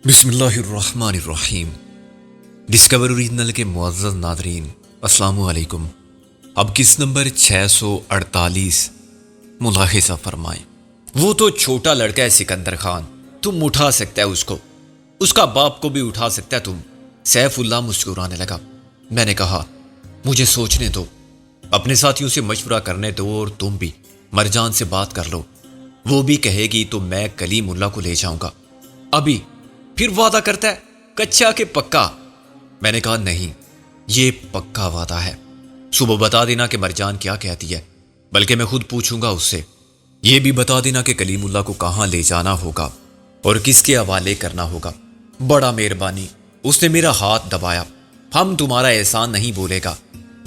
بسم اللہ الرحمن الرحیم۔ ڈسکور اوریجنل کے معزز ناظرین، السلام علیکم۔ اب کس نمبر 648 ملاحظہ فرمائیں۔ وہ تو چھوٹا لڑکا ہے سکندر خان، تم اٹھا سکتا ہے اس کا باپ کو بھی اٹھا سکتا ہے تم۔ سیف اللہ مسکرانے لگا۔ میں نے کہا مجھے سوچنے دو، اپنے ساتھیوں سے مشورہ کرنے دو، اور تم بھی مرجان سے بات کر لو، وہ بھی کہے گی تو میں کلیم اللہ کو لے جاؤں گا۔ ابھی پھر وعدہ کرتا ہے کچا کہ پکا؟ میں نے کہا نہیں، یہ پکا وعدہ ہے۔ صبح بتا دینا کہ مرجان کیا کہتی ہے، بلکہ میں خود پوچھوں گا اس سے۔ یہ بھی بتا دینا کہ کلیم اللہ کو کہاں لے جانا ہوگا اور کس کے حوالے کرنا ہوگا۔ بڑا مہربانی، اس نے میرا ہاتھ دبایا۔ ہم تمہارا احسان نہیں بولے گا۔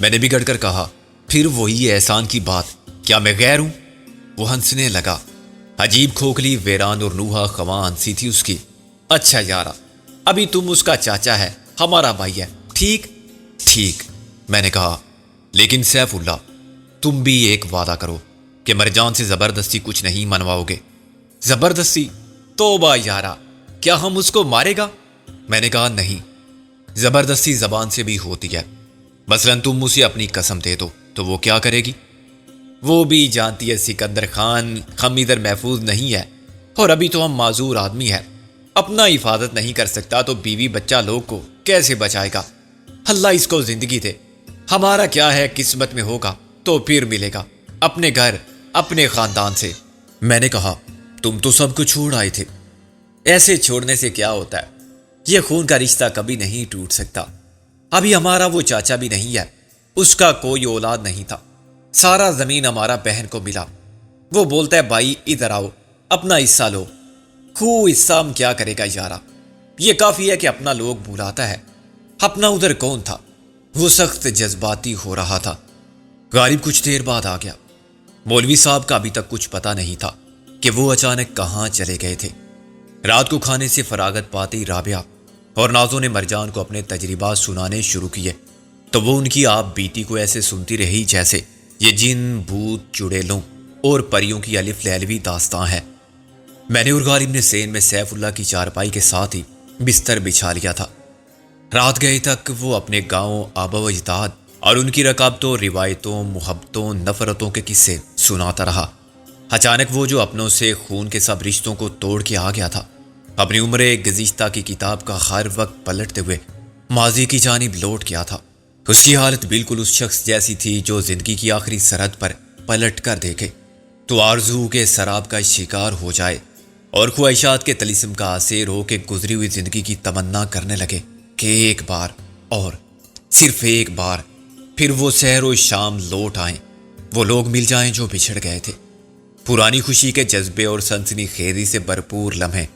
میں نے بگڑ کر کہا پھر وہی احسان کی بات، کیا میں غیر ہوں؟ وہ ہنسنے لگا۔ عجیب کھوکھلی ویران اور نوحہ خواں ہنسی تھی اس کی۔ اچھا یارا، ابھی تم اس کا چاچا ہے، ہمارا بھائی ہے، ٹھیک؟ ٹھیک، میں نے کہا۔ لیکن سیف اللہ، تم بھی ایک وعدہ کرو کہ مرجان سے زبردستی کچھ نہیں منواؤ گے۔ زبردستی؟ توبہ یارا، کیا ہم اس کو مارے گا؟ میں نے کہا نہیں، زبردستی زبان سے بھی ہوتی ہے۔ مثلاً تم اسے اپنی قسم دے دو تو وہ کیا کرے گی؟ وہ بھی جانتی ہے سکندر خان، ہم ادھر محفوظ نہیں ہے، اور ابھی تو ہم معذور آدمی ہے۔ اپنا حفاظت نہیں کر سکتا تو بیوی بچہ لوگ کو کیسے بچائے گا؟ اللہ اس کو زندگی دے، ہمارا کیا ہے، قسمت میں ہوگا تو پھر ملے گا، اپنے گھر اپنے خاندان سے۔ میں نے کہا تم تو سب کو چھوڑ آئے تھے۔ ایسے چھوڑنے سے کیا ہوتا ہے، یہ خون کا رشتہ کبھی نہیں ٹوٹ سکتا۔ ابھی ہمارا وہ چاچا بھی نہیں ہے، اس کا کوئی اولاد نہیں تھا، سارا زمین ہمارا بہن کو ملا۔ وہ بولتا ہے بھائی ادھر آؤ، اپنا حصہ لو۔ حصہ ہم کیا کرے گا یارا، یہ کافی ہے کہ اپنا لوگ بلاتا ہے، اپنا ادھر کون تھا؟ وہ سخت جذباتی ہو رہا تھا۔ غالب کچھ دیر بعد آ گیا۔ مولوی صاحب کا ابھی تک کچھ پتہ نہیں تھا کہ وہ اچانک کہاں چلے گئے تھے۔ رات کو کھانے سے فراغت پاتے ہی رابعہ اور نازو نے مرجان کو اپنے تجربات سنانے شروع کیے، تو وہ ان کی آپ بیتی کو ایسے سنتی رہی جیسے یہ جن، بھوت، چڑیلوں اور پریوں کی الف لیلوی داستان ہے۔ میں نے اور غالب نے سین میں سیف اللہ کی چارپائی کے ساتھ ہی بستر بچھا لیا تھا۔ رات گئے تک وہ اپنے گاؤں، آبا و اجداد اور ان کی رکابتوں، روایتوں، محبتوں، نفرتوں کے قصے سناتا رہا۔ اچانک وہ جو اپنوں سے خون کے سب رشتوں کو توڑ کے آ گیا تھا، اپنی عمر گزشتہ کی کتاب کا ہر وقت پلٹتے ہوئے ماضی کی جانب لوٹ گیا تھا۔ اس کی حالت بالکل اس شخص جیسی تھی جو زندگی کی آخری سرحد پر پلٹ کر دیکھے تو آرزو کے سراب کا شکار ہو جائے اور خواہشات کے طلسم کا اسیر ہو کے گزری ہوئی زندگی کی تمنا کرنے لگے کہ ایک بار اور صرف ایک بار پھر وہ سحر و شام لوٹ آئیں، وہ لوگ مل جائیں جو بچھڑ گئے تھے۔ پرانی خوشی کے جذبے اور سنسنی خیزی سے بھرپور لمحے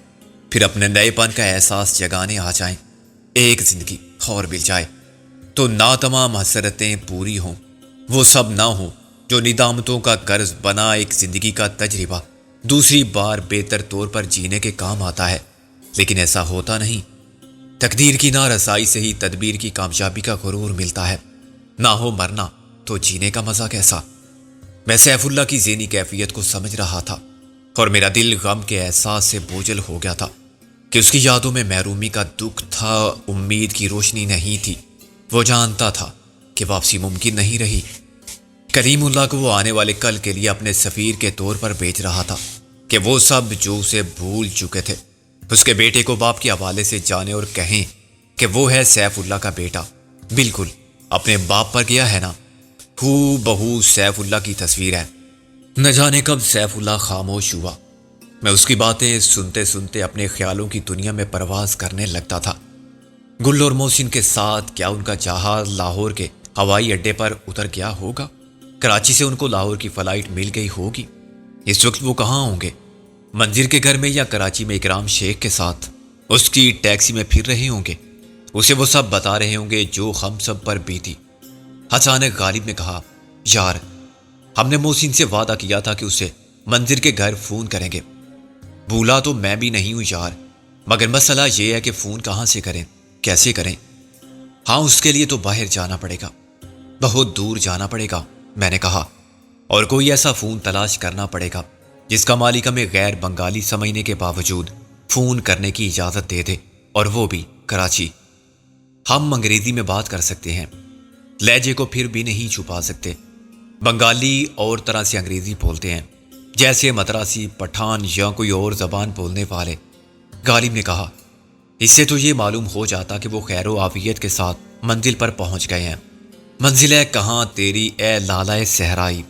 پھر اپنے نئے پن کا احساس جگانے آ جائیں، ایک زندگی اور مل جائے تو نہ تمام حسرتیں پوری ہوں، وہ سب نہ ہوں جو ندامتوں کا قرض بنا ایک زندگی کا تجربہ دوسری بار بہتر طور پر جینے کے کام آتا ہے۔ لیکن ایسا ہوتا نہیں۔ تقدیر کی نارسائی سے ہی تدبیر کی کامیابی کا غرور ملتا ہے۔ نہ ہو مرنا تو جینے کا مزہ کیسا؟ میں سیف اللہ کی ذہنی کیفیت کو سمجھ رہا تھا اور میرا دل غم کے احساس سے بوجھل ہو گیا تھا کہ اس کی یادوں میں محرومی کا دکھ تھا، امید کی روشنی نہیں تھی۔ وہ جانتا تھا کہ واپسی ممکن نہیں رہی۔ کلیم اللہ کو وہ آنے والے کل کے لیے اپنے سفیر کے طور پر بھیج رہا تھا کہ وہ سب جو اسے بھول چکے تھے اس کے بیٹے کو باپ کے حوالے سے جانے اور کہیں کہ وہ ہے سیف اللہ کا بیٹا، بالکل اپنے باپ پر گیا ہے نا، ہو بہو سیف اللہ کی تصویر ہے۔ نہ جانے کب سیف اللہ خاموش ہوا۔ میں اس کی باتیں سنتے سنتے اپنے خیالوں کی دنیا میں پرواز کرنے لگتا تھا۔ گل اور محسن کے ساتھ کیا ان کا جہاز لاہور کے ہوائی اڈے پر اتر گیا ہوگا؟ کراچی سے ان کو لاہور کی فلائٹ مل گئی ہوگی؟ اس وقت وہ کہاں ہوں گے؟ منظر کے گھر میں یا کراچی میں اکرام شیخ کے ساتھ اس کی ٹیکسی میں پھر رہے ہوں گے؟ اسے وہ سب بتا رہے ہوں گے جو ہم سب پر بیتی۔ اچانک غالب نے کہا یار، ہم نے محسن سے وعدہ کیا تھا کہ اسے منظر کے گھر فون کریں گے۔ بھولا تو میں بھی نہیں ہوں یار، مگر مسئلہ یہ ہے کہ فون کہاں سے کریں، کیسے کریں؟ ہاں، اس کے لیے تو باہر جانا پڑے گا، بہت دور جانا پڑے گا، میں نے کہا، اور کوئی ایسا فون تلاش کرنا پڑے گا جس کا مالک ہمیں غیر بنگالی سمجھنے کے باوجود فون کرنے کی اجازت دے دے۔ اور وہ بھی کراچی۔ ہم انگریزی میں بات کر سکتے ہیں، لہجے کو پھر بھی نہیں چھپا سکتے۔ بنگالی اور طرح سے انگریزی بولتے ہیں، جیسے مدراسی، پٹھان یا کوئی اور زبان بولنے والے۔ غالب نے کہا، اس سے تو یہ معلوم ہو جاتا کہ وہ خیر و عافیت کے ساتھ منزل پر پہنچ گئے ہیں۔ منزل ہے کہاں تیری اے لالائے صحرائی؟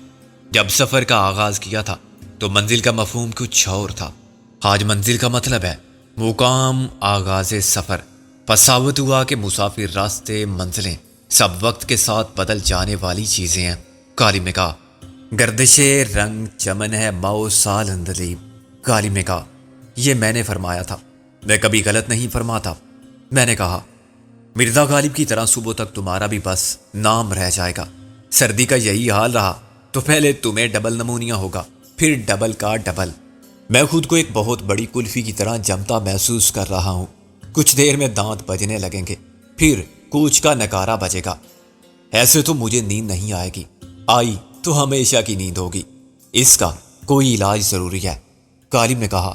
جب سفر کا آغاز کیا تھا تو منزل کا مفہوم کچھ اور تھا، آج منزل کا مطلب ہے مقام، آغاز سفر۔ پس ثابت ہوا کہ مسافر، راستے، منزلیں سب وقت کے ساتھ بدل جانے والی چیزیں ہیں۔ غالب نے کہا، گردش رنگ چمن ہے ماؤ سال اندلیب۔ غالب نے کہا، یہ میں نے فرمایا تھا، میں کبھی غلط نہیں فرماتا۔ میں نے کہا، مرزا غالب کی طرح صبح تک تمہارا بھی بس نام رہ جائے گا۔ سردی کا یہی حال رہا تو پہلے تمہیں ڈبل نمونیا ہوگا، پھر ڈبل کا ڈبل۔ میں خود کو ایک بہت بڑی کلفی کی طرح جمتا محسوس کر رہا ہوں۔ کچھ دیر میں دانت بجنے لگیں گے، پھر کوچ کا نکارا بجے گا۔ ایسے تو مجھے نیند نہیں آئے گی، آئی تو ہمیشہ کی نیند ہوگی۔ اس کا کوئی علاج ضروری ہے۔ غالب نے کہا،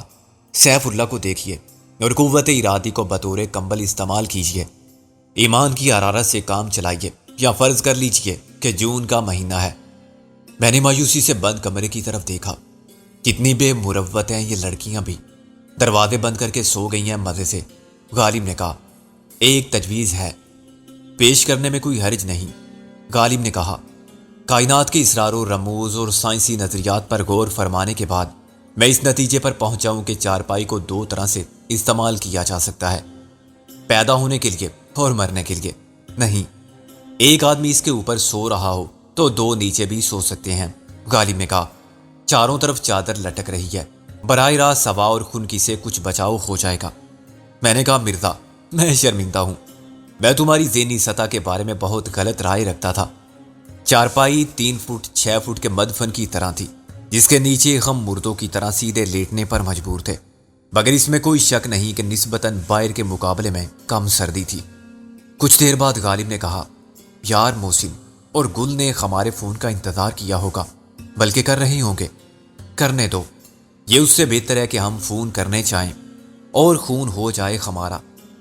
سیف اللہ کو دیکھیے اور قوت ارادی کو بطور کمبل استعمال کیجیے۔ ایمان کی حرارت سے کام چلائیے، یا فرض کر لیجیے کہ جون کا مہینہ ہے۔ میں نے مایوسی سے بند کمرے کی طرف دیکھا۔ کتنی بے مروت ہیں یہ لڑکیاں بھی، دروازے بند کر کے سو گئی ہیں مزے سے۔ غالب نے کہا، ایک تجویز ہے، پیش کرنے میں کوئی حرج نہیں۔ غالب نے کہا، کائنات کے اسرار و رموز اور سائنسی نظریات پر غور فرمانے کے بعد میں اس نتیجے پر پہنچا ہوں کہ چارپائی کو دو طرح سے استعمال کیا جا سکتا ہے، پیدا ہونے کے لیے اور مرنے کے لیے نہیں۔ ایک آدمی اس کے اوپر سو رہا ہو تو دو نیچے بھی سو سکتے ہیں۔ غالب نے کہا، چاروں طرف چادر لٹک رہی ہے، براہ راست ہوا اور خنکی سے کچھ بچاؤ ہو جائے گا۔ میں نے کہا، مرزا میں شرمندہ ہوں، میں تمہاری ذہنی سطح کے بارے میں بہت غلط رائے رکھتا تھا۔ چارپائی 3 فٹ 6 فٹ کے مدفن کی طرح تھی، جس کے نیچے ہم مردوں کی طرح سیدھے لیٹنے پر مجبور تھے، مگر اس میں کوئی شک نہیں کہ نسبتاً باہر کے مقابلے میں کم سردی تھی۔ کچھ دیر بعد غالب نے کہا، یار محسن اور گل نے ہمارے فون کا انتظار کیا ہوگا، بلکہ کر رہے ہوں گے۔ کرنے دو، یہ اس سے بہتر ہے کہ ہم فون کرنے چاہیں اور خون ہو جائے ہمارا،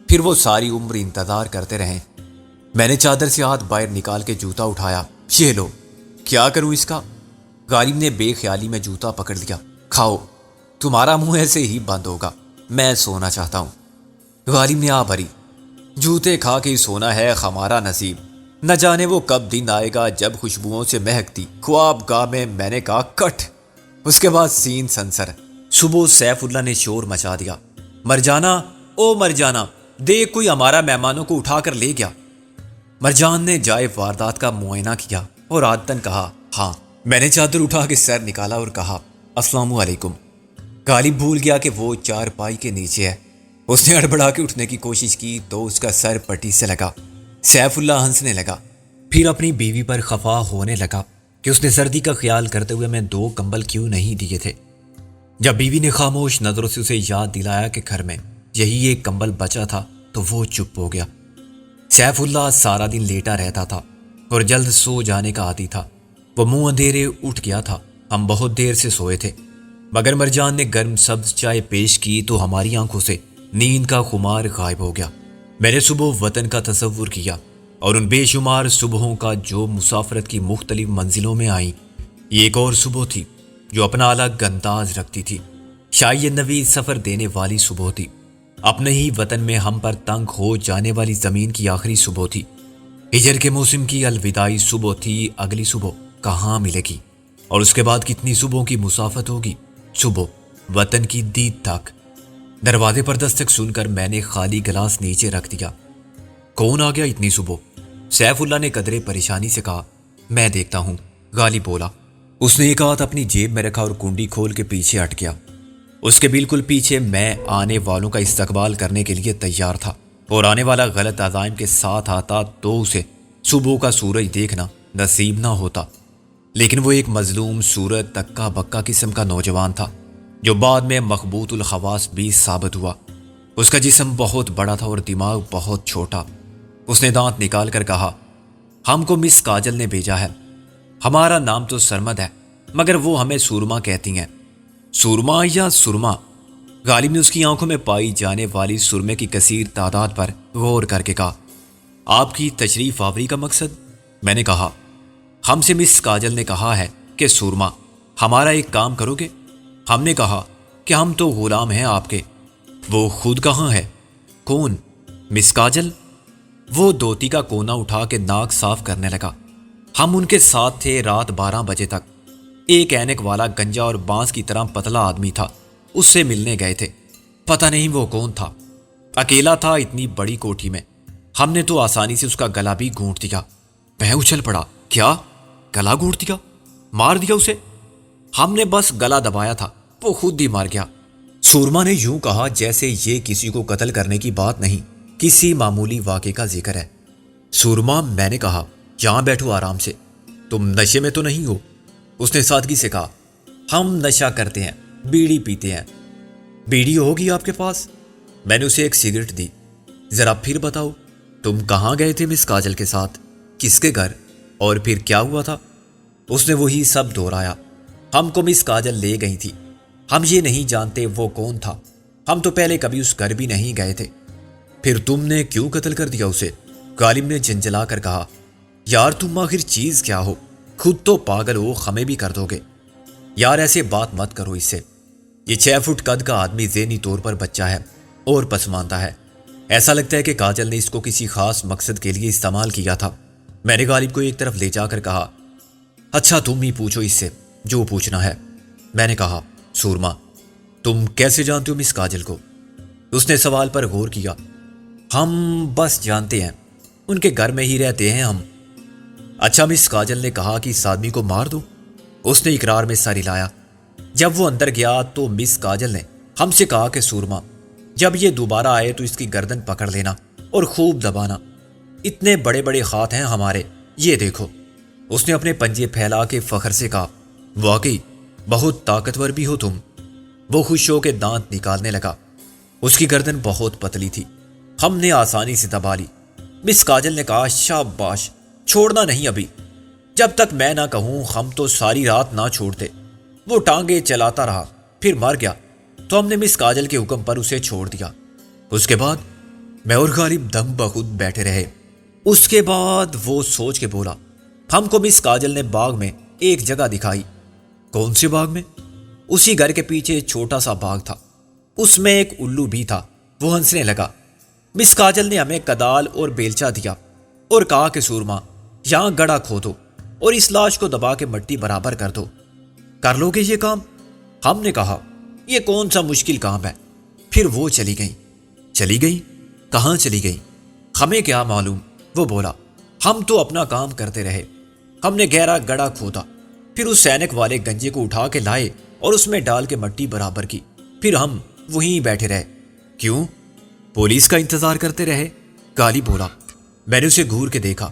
پھر وہ ساری عمر انتظار کرتے رہیں۔ میں نے چادر سے ہاتھ باہر نکال کے جوتا اٹھایا۔ یہ لو، کیا کروں اس کا؟ غالب نے بے خیالی میں جوتا پکڑ لیا۔ کھاؤ، تمہارا منہ ایسے ہی بند ہوگا، میں سونا چاہتا ہوں۔ غالب نے آ بھری، جوتے کھا کے ہی سونا ہے ہمارا نصیب، نہ جانے وہ کب دن آئے گا جب خوشبوؤں سے مہکتی خواب گاہ میں نے کہا کٹ۔ اس کے بعد سین سنسر۔ صبح سیف اللہ نے شور مچا دیا، مرجانہ، او مرجانہ، دیکھ کوئی ہمارا مہمانوں کو اٹھا کر لے گیا۔ مرجان نے جائے واردات کا معائنہ کیا اور عادتاً کہا، ہاں۔ میں نے چادر اٹھا کے سر نکالا اور کہا، السلام علیکم۔ غالب بھول گیا کہ وہ چارپائی کے نیچے ہے۔ اس نے ہڑبڑا کے اٹھنے کی کوشش کی تو اس کا سر پٹی سے لگا۔ سیف اللہ ہنسنے لگا، پھر اپنی بیوی پر خفا ہونے لگا کہ اس نے سردی کا خیال کرتے ہوئے میں 2 کمبل کیوں نہیں دیے تھے۔ جب بیوی نے خاموش نظروں سے اسے یاد دلایا کہ گھر میں یہی ایک کمبل بچا تھا تو وہ چپ ہو گیا۔ سیف اللہ سارا دن لیٹا رہتا تھا اور جلد سو جانے کا عادی تھا۔ وہ منہ اندھیرے اٹھ گیا تھا۔ ہم بہت دیر سے سوئے تھے، مگر مرجان نے گرم سبز چائے پیش کی تو ہماری آنکھوں سے نیند کا خمار غائب ہو گیا۔ میں نے صبح وطن کا تصور کیا اور ان بے شمار صبحوں کا جو مسافرت کی مختلف منزلوں میں آئیں۔ یہ ایک اور صبح تھی جو اپنا الگ انداز رکھتی تھی، شاید نوی سفر دینے والی صبح تھی۔ اپنے ہی وطن میں ہم پر تنگ ہو جانے والی زمین کی آخری صبح تھی، ہجر کے موسم کی الوداعی صبح تھی۔ اگلی صبح کہاں ملے گی اور اس کے بعد کتنی صبحوں کی مسافت ہوگی؟ صبح وطن کی دید تک۔ دروازے پر دستک سن کر میں نے خالی گلاس نیچے رکھ دیا۔ کون آ گیا اتنی صبح؟ سیف اللہ نے قدرے پریشانی سے کہا۔ میں دیکھتا ہوں، غالب بولا۔ اس نے ایک ہاتھ اپنی جیب میں رکھا اور کنڈی کھول کے پیچھے ہٹ گیا۔ اس کے بالکل پیچھے میں آنے والوں کا استقبال کرنے کے لیے تیار تھا، اور آنے والا غلط عزائم کے ساتھ آتا تو اسے صبح کا سورج دیکھنا نصیب نہ ہوتا۔ لیکن وہ ایک مظلوم صورت تکا بکا قسم کا نوجوان تھا جو بعد میں مخبوط الخواص بھی ثابت ہوا۔ اس کا جسم بہت بڑا تھا اور دماغ بہت چھوٹا۔ اس نے دانت نکال کر کہا، ہم کو مس کاجل نے بھیجا ہے۔ ہمارا نام تو سرمد ہے، مگر وہ ہمیں سورما کہتی ہیں۔ سورما یا سرما؟ غالب نے اس کی آنکھوں میں پائی جانے والی سرمے کی کثیر تعداد پر غور کر کے کہا، آپ کی تشریف آوری کا مقصد؟ میں نے کہا، ہم سے مس کاجل نے کہا ہے کہ سورما ہمارا ایک کام کرو گے؟ ہم نے کہا کہ ہم تو غلام ہیں آپ کے۔ وہ خود کہاں ہے؟ کون؟ مس کاجل؟ وہ دھوتی کا کونا اٹھا کے ناک صاف کرنے لگا۔ ہم ان کے ساتھ تھے رات 12 بجے تک۔ ایک اینک والا گنجا اور بانس کی طرح پتلا آدمی تھا، اس سے ملنے گئے تھے۔ پتہ نہیں وہ کون تھا، اکیلا تھا اتنی بڑی کوٹھی میں۔ ہم نے تو آسانی سے اس کا گلا بھی گھونٹ دیا۔ میں اچھل پڑا، کیا گلا گھونٹ دیا؟ مار دیا اسے؟ ہم نے بس گلا دبایا تھا، وہ خود ہی مار گیا۔ سورما نے یوں کہا جیسے یہ کسی کو قتل کرنے کی بات نہیں، کسی معمولی واقعے کا ذکر ہے۔ سورما، میں نے کہا، یہاں بیٹھو آرام سے، تم نشے میں تو نہیں ہو؟ اس نے سادگی سے کہا، ہم نشہ کرتے ہیں، بیڑی پیتے ہیں۔ بیڑی ہوگی آپ کے پاس؟ میں نے اسے ایک سگریٹ دی۔ ذرا پھر بتاؤ، تم کہاں گئے تھے مس کاجل کے ساتھ؟ کس کے گھر؟ اور پھر کیا ہوا تھا؟ اس نے وہی سب دہرایا۔ ہم کو مس کاجل لے گئی تھی، ہم یہ نہیں جانتے وہ کون تھا، ہم تو پہلے کبھی اس گھر بھی نہیں گئے تھے۔ پھر تم نے کیوں قتل کر دیا اسے؟ غالب نے جھنجھلا کر کہا، یار تم آخر چیز کیا ہو؟ خود تو پاگل ہو، ہمیں بھی کر دو گے۔ یار ایسے بات مت کرو اس سے، یہ 6 فٹ قد کا آدمی ذہنی طور پر بچہ ہے اور پسماندہ ہے۔ ایسا لگتا ہے کہ کاجل نے اس کو کسی خاص مقصد کے لیے استعمال کیا تھا۔ میں نے غالب کو ایک طرف لے جا کر کہا، اچھا تم ہی پوچھو اس سے جو پوچھنا ہے۔ میں نے کہا، سورما تم کیسے جانتے ہو مس کاجل کو؟ اس نے سوال پر غور کیا۔ ہم بس جانتے ہیں، ان کے گھر میں ہی رہتے ہیں ہم۔ اچھا مس کاجل نے کہا کہ اس آدمی کو مار دو؟ اس نے اقرار میں سر ہلایا۔ جب وہ اندر گیا تو مس کاجل نے ہم سے کہا کہ سورما جب یہ دوبارہ آئے تو اس کی گردن پکڑ لینا اور خوب دبانا، اتنے بڑے بڑے ہاتھ ہیں ہمارے، یہ دیکھو۔ اس نے اپنے پنجے پھیلا کے فخر سے کہا، واقعی بہت طاقتور بھی ہو تم۔ وہ خوش ہو کے دانت نکالنے لگا۔ اس کی گردن بہت پتلی تھی، ہم نے آسانی سے دبا لی۔ مس کاجل نے کہا، شاباش، چھوڑنا نہیں ابھی، جب تک میں نہ کہوں ہم تو ساری رات نہ چھوڑتے۔ وہ ٹانگیں چلاتا رہا، پھر مر گیا تو ہم نے مس کاجل کے حکم پر اسے چھوڑ دیا۔ اس کے بعد میں اور غالب دم بخود بیٹھے رہے۔ اس کے بعد وہ سوچ کے بولا، ہم کو مس کاجل نے باغ میں ایک جگہ دکھائی۔ کون سے باغ میں؟ اسی گھر کے پیچھے چھوٹا سا باغ تھا، اس میں ایک الو بھی تھا۔ وہ ہنسنے لگا۔ مس کاجل نے ہمیں کدال اور بیلچا دیا اور کہا کہ سورما یہاں گڑھا کھودو اور اس لاش کو دبا کے مٹی برابر کر دو۔ کر لو گے یہ کام؟ ہم نے کہا، یہ کون سا مشکل کام ہے۔ پھر وہ چلی گئی۔ چلی گئی؟ کہاں چلی گئی؟ ہمیں کیا معلوم، وہ بولا، ہم تو اپنا کام کرتے رہے۔ ہم نے گہرا گڑھا کھودا، پھر اس سینک والے گنجے کو اٹھا کے لائے اور اس میں ڈال کے مٹی برابر کی، پھر ہم وہیں بیٹھے رہے۔ کیوں؟ پولیس کا انتظار کرتے رہے؟ غالب بولا۔ میں نے اسے گھور کے دیکھا۔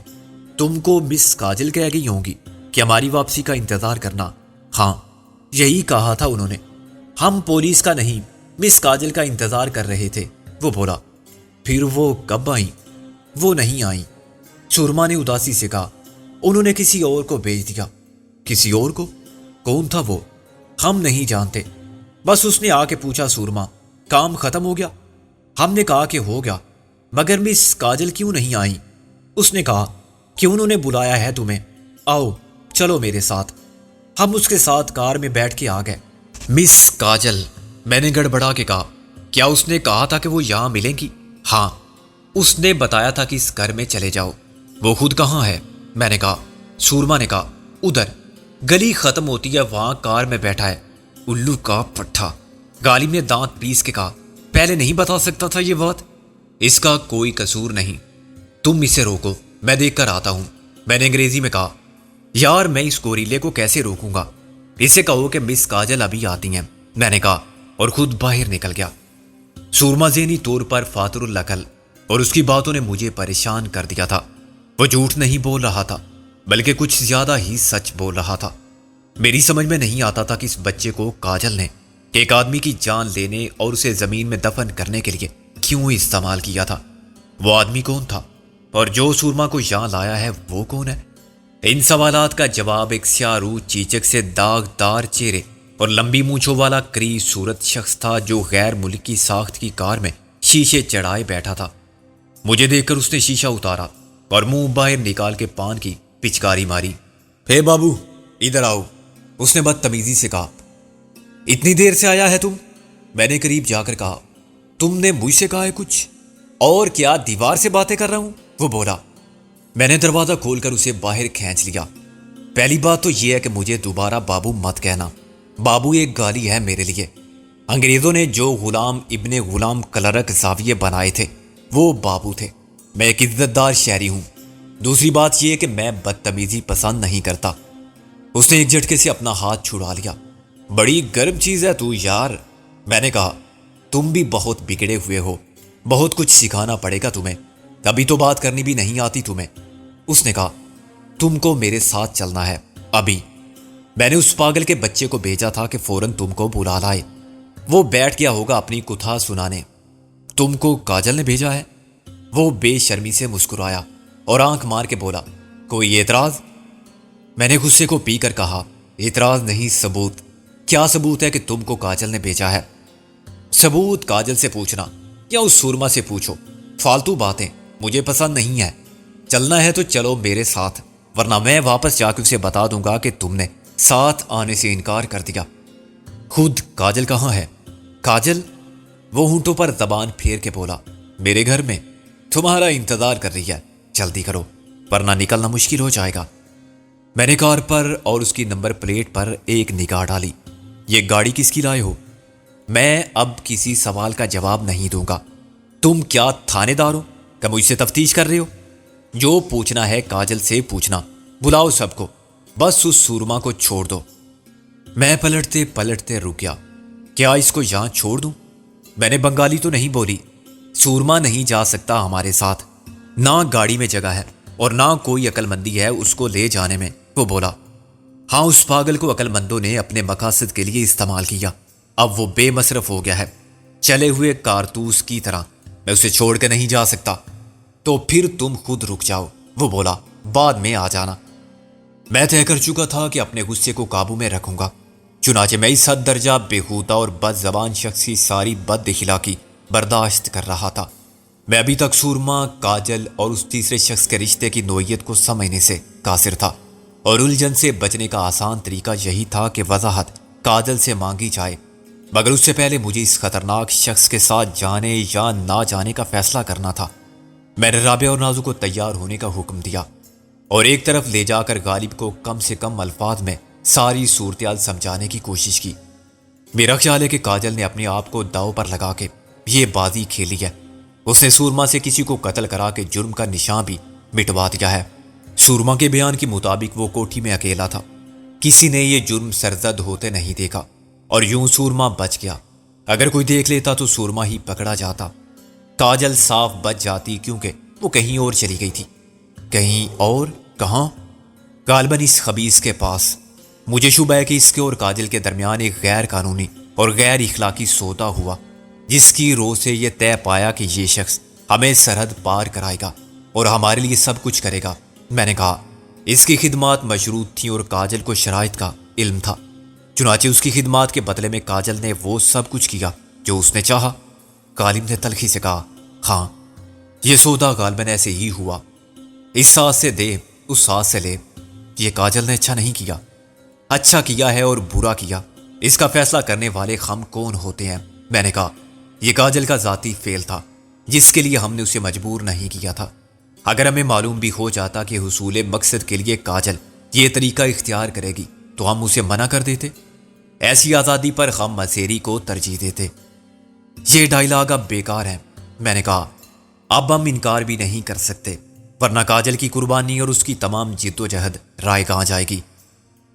تم کو مس کاجل کہہ گئی ہوں گی کہ ہماری واپسی کا انتظار کرنا۔ ہاں، یہی کہا تھا انہوں نے۔ ہم پولیس کا نہیں، مس کاجل کا انتظار کر رہے تھے، وہ بولا۔ پھر وہ کب آئیں؟ وہ نہیں آئیں، سورما نے اداسی سے کہا۔ انہوں نے کسی اور کو بھیج دیا۔ کسی اور کو؟ کون تھا وہ؟ ہم نہیں جانتے، بس اس نے آ کے پوچھا، سورما کام ختم ہو گیا؟ ہم نے کہا کہ ہو گیا، مگر مس کاجل کیوں نہیں آئیں؟ اس نے کہا کہ انہوں نے بلایا ہے تمہیں، آؤ چلو میرے ساتھ۔ ہم اس کے ساتھ کار میں بیٹھ کے آ گئے۔ مس کاجل؟ میں نے گڑبڑا کے کہا، کیا اس نے کہا تھا کہ وہ یہاں ملیں گی؟ ہاں، اس نے بتایا تھا کہ اس گھر میں چلے جاؤ۔ وہ خود کہاں ہے؟ میں نے کہا۔ سورما نے کہا، ادھر گلی ختم ہوتی ہے وہاں کار میں بیٹھا ہے، الو کا پٹھا۔ غالب نے دانت پیس کے کہا، پہلے نہیں بتا سکتا تھا یہ بات؟ اس کا کوئی قصور نہیں، تم اسے روکو، میں دیکھ کر آتا ہوں۔ میں نے انگریزی میں کہا، یار میں اس گوریلے کو کیسے روکوں گا؟ اسے کہو کہ مس کاجل ابھی آتی ہیں، میں نے کہا، اور خود باہر نکل گیا۔ سورما ذہنی طور پر فاتر العقل اور اس کی باتوں نے مجھے پریشان کر دیا تھا۔ وہ جھوٹ نہیں بول رہا تھا، بلکہ کچھ زیادہ ہی سچ بول رہا تھا۔ میری سمجھ میں نہیں آتا تھا کہ اس بچے کو کاجل نے ایک آدمی کی جان لینے اور اسے زمین میں دفن کرنے کے لیے کیوں استعمال کیا تھا۔ وہ آدمی کون تھا؟ اور جو سورما کو یہاں لایا ہے وہ کون ہے؟ ان سوالات کا جواب ایک سیاہ روح چیچک سے داغدار چہرے اور لمبی مونچھوں والا کری صورت شخص تھا جو غیر ملکی ساخت کی کار میں شیشے چڑھائے بیٹھا تھا۔ مجھے دیکھ کر اس نے شیشہ اتارا اور منہ باہر نکال کے پان کی پچکاری ماری۔ ہے بابو ادھر آؤ، اس نے بدتمیزی سے کہا۔ اتنی دیر سے آیا ہے تم؟ میں نے قریب جا کر کہا۔ تم نے مجھ سے کہا ہے کچھ؟ اور کیا دیوار سے باتیں کر رہا ہوں؟ وہ بولا۔ میں نے دروازہ کھول کر اسے باہر کھینچ لیا۔ پہلی بات تو یہ ہے کہ مجھے دوبارہ بابو مت کہنا۔ بابو ایک گالی ہے میرے لیے۔ انگریزوں نے جو غلام ابن غلام کلرک زاویے بنائے تھے وہ بابو تھے۔ میں ایک عزت دار شہری ہوں۔ دوسری بات یہ کہ میں بدتمیزی پسند نہیں کرتا۔ اس نے ایک جھٹکے سے اپنا ہاتھ چھڑا لیا۔ بڑی گرم چیز ہے تو یار، میں نے کہا۔ تم بھی بہت بگڑے ہوئے ہو، بہت کچھ سکھانا پڑے گا تمہیں، ابھی تو بات کرنی بھی نہیں آتی تمہیں۔ اس نے کہا تم کو میرے ساتھ چلنا ہے ابھی۔ میں نے اس پاگل کے بچے کو بھیجا تھا کہ فوراً تم کو بلا لائے۔ وہ بیٹھ گیا ہوگا اپنی کتھا سنانے۔ تم کو کاجل نے بھیجا ہے؟ وہ بے شرمی سے مسکرایا اور آنکھ مار کے بولا، کوئی اعتراض؟ میں نے غصے کو پی کر کہا، اعتراض نہیں، ثبوت۔ کیا ثبوت ہے کہ تم کو کاجل نے بھیجا ہے؟ ثبوت کاجل سے پوچھنا یا اس سورما سے پوچھو، فالتو باتیں مجھے پسند نہیں ہیں۔ چلنا ہے تو چلو میرے ساتھ، ورنہ میں واپس جا کے اسے بتا دوں گا کہ تم نے ساتھ آنے سے انکار کر دیا۔ خود کاجل کہاں ہے؟ کاجل؟ وہ ہونٹوں پر زبان پھیر کے بولا، میرے گھر میں، تمہارا انتظار کر رہی ہے، جلدی کرو ورنہ نکلنا مشکل ہو جائے گا۔ میں نے کار پر اور اس کی نمبر پلیٹ پر ایک نگاہ ڈالی۔ یہ گاڑی کس کی لائے ہو؟ میں اب کسی سوال کا جواب نہیں دوں گا۔ تم کیا تھانے دار ہو کہ مجھ سے تفتیش کر رہے ہو؟ جو پوچھنا ہے کاجل سے پوچھنا، بلاؤ سب کو، بس اس سورما کو چھوڑ دو۔ میں پلٹتے پلٹتے رک گیا۔ کیا اس کو یہاں چھوڑ دوں؟ میں نے بنگالی تو نہیں بولی۔ سورما نہیں جا سکتا ہمارے ساتھ، نہ گاڑی میں جگہ ہے اور نہ کوئی عقل مندی ہے اس کو لے جانے میں، وہ بولا۔ ہاں، اس پاگل کو عقل مندوں نے اپنے مقاصد کے لیے استعمال کیا، اب وہ بے مصرف ہو گیا ہے، چلے ہوئے کارتوس کی طرح۔ میں اسے چھوڑ کے نہیں جا سکتا۔ تو پھر تم خود رک جاؤ، وہ بولا، بعد میں آ جانا۔ میں طے کر چکا تھا کہ اپنے غصے کو قابو میں رکھوں گا، چنانچہ میں اس حد درجہ بےہودہ اور بد زبان شخص کی ساری بد اخلاقی برداشت کر رہا تھا۔ میں ابھی تک سورما، کاجل اور اس تیسرے شخص کے رشتے کی نوعیت کو سمجھنے سے قاصر تھا، اور الجھن سے بچنے کا آسان طریقہ یہی تھا کہ وضاحت کاجل سے مانگی جائے، مگر اس سے پہلے مجھے اس خطرناک شخص کے ساتھ جانے یا نہ جانے کا فیصلہ کرنا تھا۔ میں نے رابعہ اور نازو کو تیار ہونے کا حکم دیا اور ایک طرف لے جا کر غالب کو کم سے کم الفاظ میں ساری صورتحال سمجھانے کی کوشش کی۔ میرا خیال ہے کہ کاجل نے اپنے آپ کو داؤ پر لگا کے یہ بازی کھیلی ہے۔ اس نے سورما سے کسی کو قتل کرا کے جرم کا نشان بھی مٹوا دیا ہے۔ سورما کے بیان کے مطابق وہ کوٹھی میں اکیلا تھا، کسی نے یہ جرم سرزد ہوتے نہیں دیکھا، اور یوں سورما بچ گیا۔ اگر کوئی دیکھ لیتا تو سورما ہی پکڑا جاتا۔ کاجل صاف بچ جاتی کیونکہ وہ کہیں اور چلی گئی تھی۔ کہیں اور؟ کہاں؟ غالباً اس خبیث کے پاس۔ مجھے شبہ ہے کہ اس کے اور کاجل کے درمیان ایک غیر قانونی اور غیر اخلاقی سودا ہوا، جس کی رو سے یہ طے پایا کہ یہ شخص ہمیں سرحد پار کرائے گا اور ہمارے لیے سب کچھ کرے گا۔ میں نے کہا اس کی خدمات مشروط تھیں اور کاجل کو شرائط کا علم تھا، چنانچہ اس کی خدمات کے بدلے میں کاجل نے وہ سب کچھ کیا جو اس نے چاہا۔ غالب نے تلخی سے کہا، ہاں، یہ سودا غالباً ایسے ہی ہوا، اس ساتھ سے دے اس ساتھ سے لے۔ یہ کاجل نے اچھا نہیں کیا۔ اچھا کیا ہے اور برا کیا، اس کا فیصلہ کرنے والے ہم کون ہوتے ہیں؟ میں نے کہا یہ کاجل کا ذاتی فعل تھا جس کے لیے ہم نے اسے مجبور نہیں کیا تھا۔ اگر ہمیں معلوم بھی ہو جاتا کہ حصول مقصد کے لیے کاجل یہ طریقہ اختیار کرے گی تو ہم اسے منع کر دیتے۔ ایسی آزادی پر ہم مسیری کو ترجیح دیتے۔ یہ ڈائلاگ اب بیکار ہے، میں نے کہا۔ اب ہم انکار بھی نہیں کر سکتے، ورنہ کاجل کی قربانی اور اس کی تمام جد و جہد رائے کہاں جائے گی۔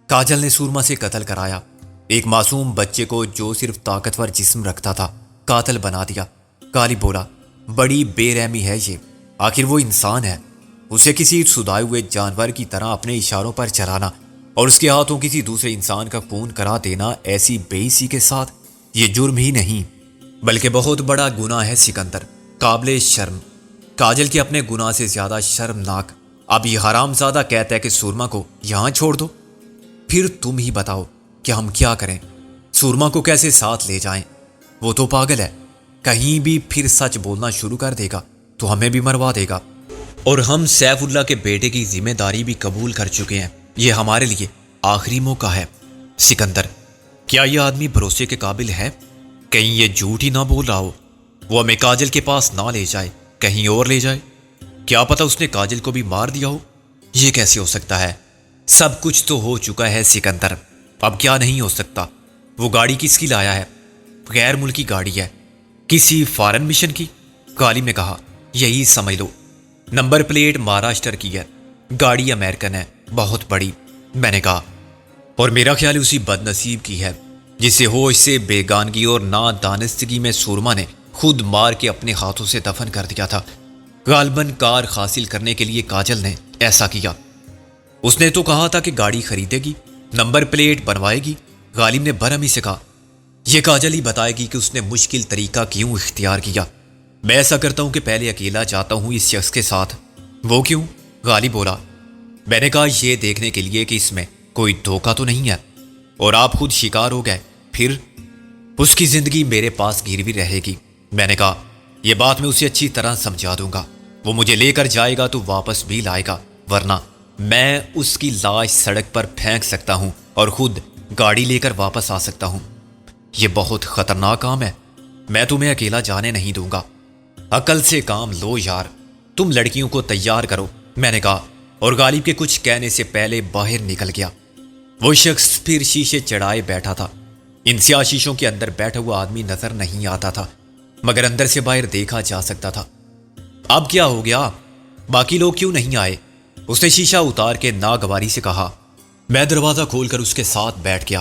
کاجل نے سورما سے قتل کرایا، ایک معصوم بچے کو جو صرف طاقتور جسم رکھتا تھا قاتل بنا دیا۔ غالب بولا، بڑی بے رحمی ہے یہ، آخر وہ انسان ہے، اسے کسی سدائے ہوئے جانور کی طرح اپنے اشاروں پر چلانا اور اس کے ہاتھوں کسی دوسرے انسان کا خون کرا دینا ایسی بے حسی کے ساتھ، یہ جرم ہی نہیں بلکہ بہت بڑا گناہ ہے سکندر، قابل شرم۔ کاجل کے اپنے گناہ سے زیادہ شرمناک۔ اب یہ حرام زادہ کہتا ہے کہ سورما کو یہاں چھوڑ دو، پھر تم ہی بتاؤ کہ ہم کیا کریں؟ سورما کو کیسے ساتھ لے جائیں؟ وہ تو پاگل ہے، کہیں بھی پھر سچ بولنا شروع کر دے گا تو ہمیں بھی مروا دے گا، اور ہم سیف اللہ کے بیٹے کی ذمہ داری بھی قبول کر چکے ہیں، یہ ہمارے لیے آخری موقع ہے۔ سکندر، کیا یہ آدمی بھروسے کے قابل ہے؟ کہیں یہ جھوٹ ہی نہ بول رہا ہو، وہ ہمیں کاجل کے پاس نہ لے جائے، کہیں اور لے جائے، کیا پتہ اس نے کاجل کو بھی مار دیا ہو۔ یہ کیسے ہو سکتا ہے؟ سب کچھ تو ہو چکا ہے سکندر، اب کیا نہیں ہو سکتا؟ وہ گاڑی کس کی لایا ہے؟ غیر ملکی گاڑی ہے، کسی فارن مشن کی؟ غالب نے کہا، یہی سمجھ لو، نمبر پلیٹ مہاراشٹر کی ہے، گاڑی امریکن ہے، بہت بڑی۔ میں نے کہا، اور میرا خیال اسی بد نصیب کی ہے جسے ہوش سے بیگانگی اور نادانستگی میں سورما نے خود مار کے اپنے ہاتھوں سے دفن کر دیا تھا۔ غالباً کار حاصل کرنے کے لیے کاجل نے ایسا کیا۔ اس نے تو کہا تھا کہ گاڑی خریدے گی، نمبر پلیٹ بنوائے گی۔ غالب نے برہمی سے کہا، یہ کاجل ہی بتائے گی کہ اس نے مشکل طریقہ کیوں اختیار کیا۔ میں ایسا کرتا ہوں کہ پہلے اکیلا جاتا ہوں اس شخص کے ساتھ۔ وہ کیوں؟ غالب بولا، میں نے کہا یہ دیکھنے کے لیے کہ اس میں کوئی دھوکہ تو نہیں ہے، اور آپ خود شکار ہو گئے پھر اس کی زندگی میرے پاس گروی رہے گی۔ میں نے کہا، یہ بات میں اسے اچھی طرح سمجھا دوں گا، وہ مجھے لے کر جائے گا تو واپس بھی لائے گا، ورنہ میں اس کی لاش سڑک پر پھینک سکتا ہوں اور خود گاڑی لے کر واپس آ سکتا ہوں۔ یہ بہت خطرناک کام ہے، میں تمہیں اکیلا جانے نہیں دوں گا۔ عقل سے کام لو یار، تم لڑکیوں کو تیار کرو، میں نے کہا، اور غالب کے کچھ کہنے سے پہلے باہر نکل گیا۔ وہ شخص پھر شیشے چڑھائے بیٹھا تھا۔ ان سیاہ شیشوں کے اندر بیٹھا ہوا آدمی نظر نہیں آتا تھا، مگر اندر سے باہر دیکھا جا سکتا تھا۔ اب کیا ہو گیا؟ باقی لوگ کیوں نہیں آئے؟ اس نے شیشہ اتار کے ناگواری سے کہا۔ میں دروازہ کھول کر اس کے ساتھ بیٹھ گیا۔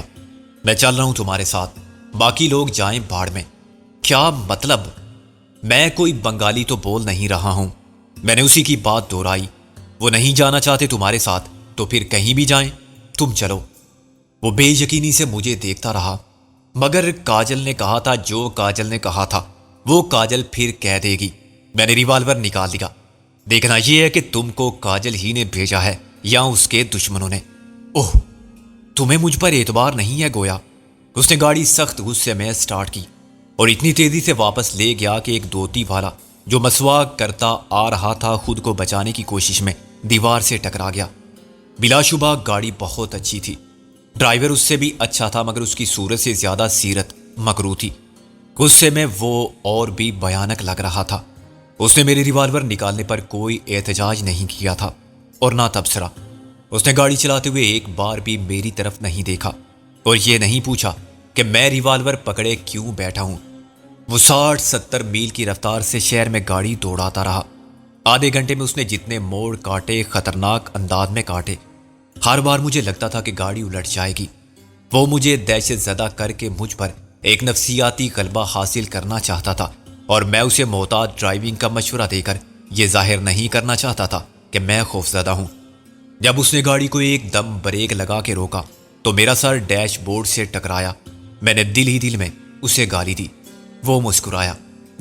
میں چل رہا ہوں تمہارے ساتھ، باقی لوگ جائیں بھاڑ میں۔ کیا مطلب؟ میں کوئی بنگالی تو بول نہیں رہا ہوں، میں نے اسی کی بات دہرائی۔ وہ نہیں جانا چاہتے تمہارے ساتھ تو پھر کہیں بھی جائیں، تم چلو۔ وہ بے یقینی سے مجھے دیکھتا رہا، مگر کاجل نے کہا تھا جو کاجل نے کہا تھا وہ کاجل پھر کہہ دے گی۔ میں نے ریوالور نکال دیا۔ دیکھنا یہ ہے کہ تم کو کاجل ہی نے بھیجا ہے یا اس کے دشمنوں نے۔ اوہ، تمہیں مجھ پر اعتبار نہیں ہے گویا؟ اس نے گاڑی سخت غصے میں سٹارٹ کی اور اتنی تیزی سے واپس لے گیا کہ ایک دوتی والا جو مسواک کرتا آ رہا تھا خود کو بچانے کی کوشش میں دیوار سے ٹکرا گیا۔ بلا شبہ گاڑی بہت اچھی تھی، ڈرائیور اس سے بھی اچھا تھا، مگر اس کی صورت سے زیادہ سیرت مکروہ تھی۔ غصے میں وہ اور بھی بھیانک لگ رہا تھا۔ اس نے میری ریوالور نکالنے پر کوئی احتجاج نہیں کیا تھا اور نہ تبصرہ۔ اس نے گاڑی چلاتے ہوئے ایک بار بھی میری طرف نہیں دیکھا اور یہ نہیں پوچھا کہ میں ریوالور پکڑے کیوں بیٹھا ہوں۔ وہ 60-70 میل کی رفتار سے شہر میں گاڑی دوڑاتا رہا۔ آدھے گھنٹے میں اس نے جتنے موڑ کاٹے خطرناک انداز میں کاٹے۔ ہر بار مجھے لگتا تھا کہ گاڑی الٹ جائے گی۔ وہ مجھے دہشت زدہ کر کے مجھ پر ایک نفسیاتی غلبہ حاصل کرنا چاہتا تھا، اور میں اسے محتاط ڈرائیونگ کا مشورہ دے کر یہ ظاہر نہیں کرنا چاہتا تھا کہ میں خوفزدہ ہوں۔ جب اس نے گاڑی کو ایک دم بریک لگا کے روکا تو میرا سر ڈیش بورڈ سے ٹکرایا۔ میں نے دل ہی دل میں اسے گالی دی۔ وہ مسکرایا۔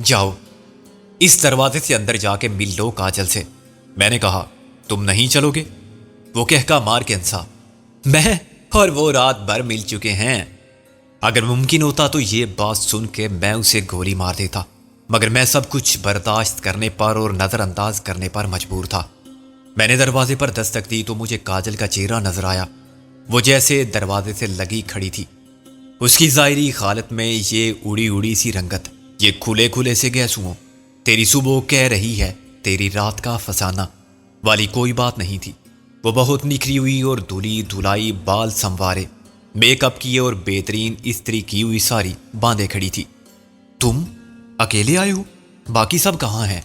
جاؤ، اس دروازے سے اندر جا کے مل لو کاجل سے۔ میں نے کہا، تم نہیں چلو گے؟ وہ کہکا مار کے ہنسا۔ میں اور وہ رات بھر مل چکے ہیں۔ اگر ممکن ہوتا تو یہ بات سن کے میں اسے گولی مار دیتا، مگر میں سب کچھ برداشت کرنے پر اور نظر انداز کرنے پر مجبور تھا۔ میں نے دروازے پر دستک دی تو مجھے کاجل کا چہرہ نظر آیا۔ وہ جیسے دروازے سے لگی کھڑی تھی، اس کی ظاہری حالت میں یہ اڑی اڑی سی رنگت، یہ کھلے کھلے سے گیسوں، تیری صبح کہہ رہی ہے تیری رات کا فسانہ والی کوئی بات نہیں تھی۔ وہ بہت نکھری ہوئی اور دھلی دھلائی بال سنوارے، میک اپ کیے اور بہترین استری کی ہوئی ساری باندھے کھڑی تھی۔ تم اکیلے آئے ہو؟ باقی سب کہاں ہیں؟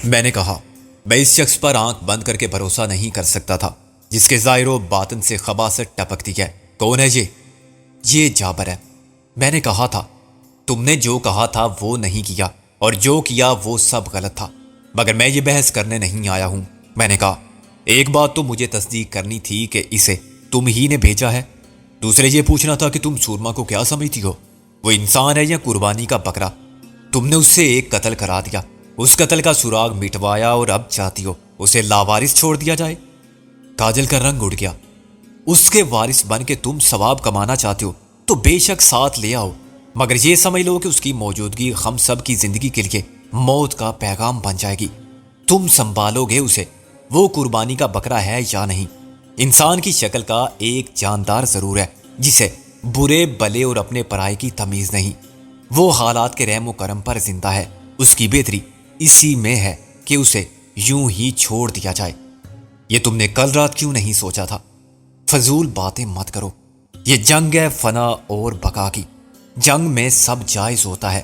میں نے کہا، میں اس شخص پر آنکھ بند کر کے بھروسہ نہیں کر سکتا تھا جس کے ظاہر و باطن سے خباثت ٹپکتی ہے۔ کون ہے یہ جابر ہے۔ میں نے کہا تھا، تم نے جو کہا تھا وہ نہیں کیا، اور جو کیا وہ سب غلط تھا، مگر میں یہ بحث کرنے نہیں آیا ہوں۔ میں نے کہا، ایک بات تو مجھے تصدیق کرنی تھی کہ اسے تم ہی نے بھیجا ہے، دوسرے یہ پوچھنا تھا کہ تم سورما کو کیا سمجھتی ہو، وہ انسان ہے یا قربانی کا بکرا؟ تم نے اس سے ایک قتل کرا دیا، اس قتل کا سراغ مٹوایا، اور اب چاہتی ہو اسے لاوارث چھوڑ دیا جائے؟ کاجل کا رنگ اڑ گیا۔ اس کے وارث بن کے تم ثواب کمانا چاہتے ہو تو بے شک ساتھ لے آؤ، مگر یہ سمجھ لو کہ اس کی موجودگی ہم سب کی زندگی کے لیے موت کا پیغام بن جائے گی۔ تم سنبھالو گے اسے، وہ قربانی کا بکرا ہے یا نہیں۔ انسان کی شکل کا ایک جاندار ضرور ہے جسے برے بلے اور اپنے پرائے کی تمیز نہیں۔ وہ حالات کے رحم و کرم پر زندہ ہے۔ اس کی بہتری اسی میں ہے کہ اسے یوں ہی چھوڑ دیا جائے۔ یہ تم نے کل رات کیوں نہیں سوچا تھا؟ فضول باتیں مت کرو، یہ جنگ ہے فنا اور بقا کی۔ جنگ میں سب جائز ہوتا ہے۔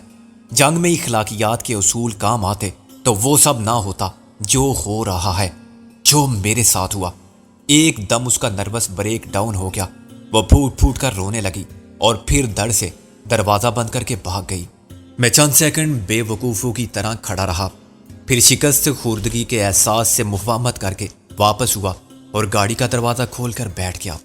جنگ میں اخلاقیات کے اصول کام آتے تو وہ سب نہ ہوتا جو ہو رہا ہے، جو میرے ساتھ ہوا۔ ایک دم اس کا نروس بریک ڈاؤن ہو گیا، وہ پھوٹ پھوٹ کر رونے لگی اور پھر دڑ سے دروازہ بند کر کے بھاگ گئی۔ میں چند سیکنڈ بے وقوفوں کی طرح کھڑا رہا، پھر شکست خوردگی کے احساس سے مفاہمت کر کے واپس ہوا اور گاڑی کا دروازہ کھول کر بیٹھ گیا۔